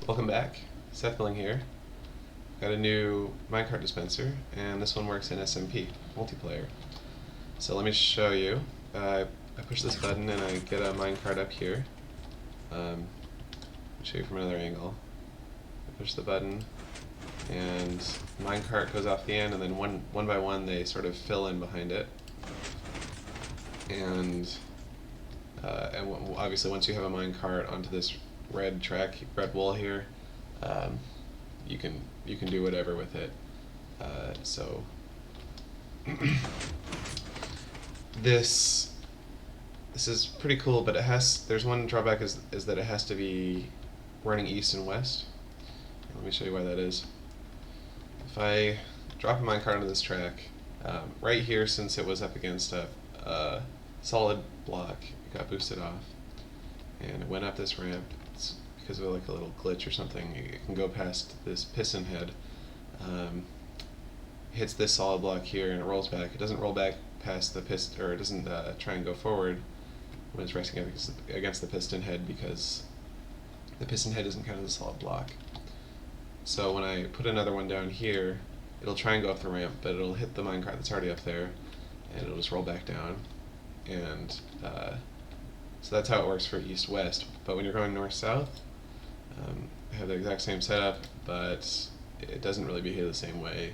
Welcome back. Seth Milling here. Got a new Minecart Dispenser, and this one works in SMP, multiplayer. So let me show you. I push this button and I get a minecart up here. I'll show you from another angle. I push the button, and minecart goes off the end, and then one by one they sort of fill in behind it. And obviously once you have a minecart onto this red wall here, you can do whatever with it. So this is pretty cool, but there's one drawback is that it has to be running east and west. Let me show you why that is. If I drop a minecart onto this track, right here, since it was up against a solid block, it got boosted off, and it went up this ramp. It's because of like a little glitch or something. It can go past this piston head, hits this solid block here, and it rolls back. It doesn't roll back past the piston, or it doesn't try and go forward when it's resting against the piston head, because the piston head isn't kind of the solid block. So when I put another one down here, it'll try and go up the ramp, but it'll hit the minecart that's already up there, and it'll just roll back down. And so that's how it works for east-west. But when you're going north-south, I have the exact same setup, but it doesn't really behave the same way,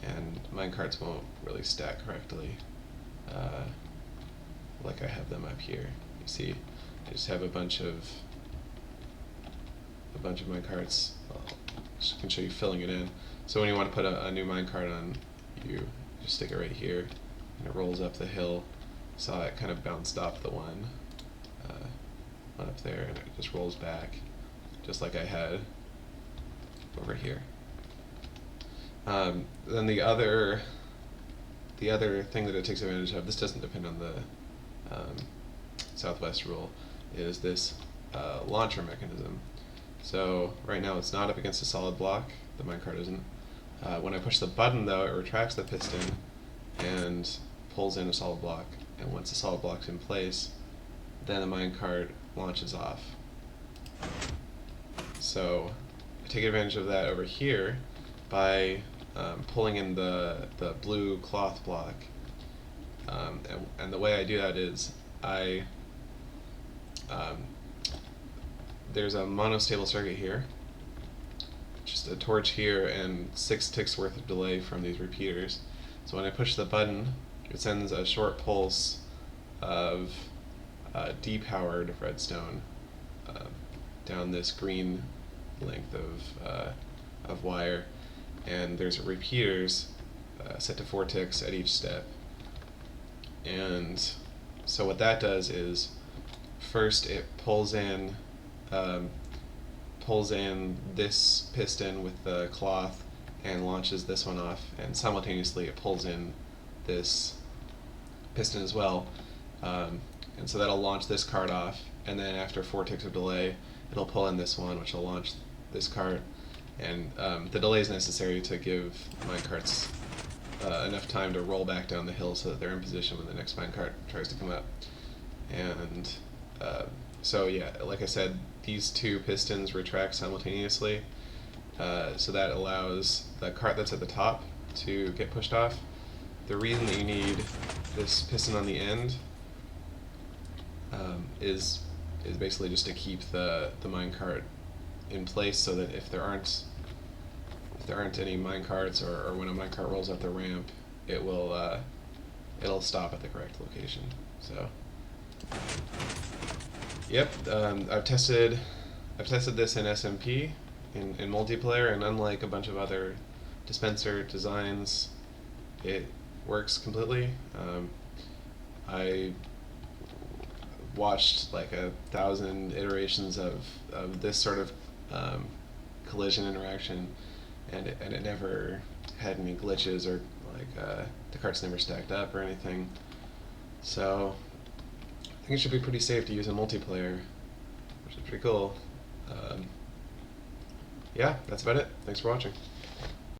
and minecarts won't really stack correctly like I have them up here. You see, I just have a bunch of minecarts. I can show you filling it in. So when you want to put a new minecart on, you just stick it right here, and it rolls up the hill. Saw it kind of bounced off the one up there, and it just rolls back, just like I had over here. Then the other thing that it takes advantage of, this doesn't depend on the southwest rule, is this launcher mechanism. So right now it's not up against a solid block, the minecart isn't. When I push the button though, it retracts the piston and pulls in a solid block, and once the solid block's in place, then the minecart launches off. So I take advantage of that over here by pulling in the blue cloth block, and the way I do that is there's a monostable circuit here, just a torch here, and 6 ticks worth of delay from these repeaters. So when I push the button, it sends a short pulse of depowered redstone down this green length of wire, and there's repeaters set to 4 ticks at each step. And so what that does is, first it pulls in this piston with the cloth and launches this one off, and simultaneously it pulls in this piston as well, and so that'll launch this cart off, and then after 4 ticks of delay it'll pull in this one, which will launch this cart, and the delay is necessary to give minecarts enough time to roll back down the hill so that they're in position when the next minecart tries to come up. And so yeah, like I said, these 2 pistons retract simultaneously, so that allows the cart that's at the top to get pushed off. The reason that you need this piston on the end is basically just to keep the minecart in place, so that if there aren't any minecarts, or when a minecart rolls up the ramp, it'll stop at the correct location. So yep, I've tested this in SMP in multiplayer, and unlike a bunch of other dispenser designs, it works completely. I watched like 1,000 iterations of this sort of collision interaction, and it never had any glitches, or like the carts never stacked up or anything. So I think it should be pretty safe to use in multiplayer, which is pretty cool. Yeah, that's about it. Thanks for watching.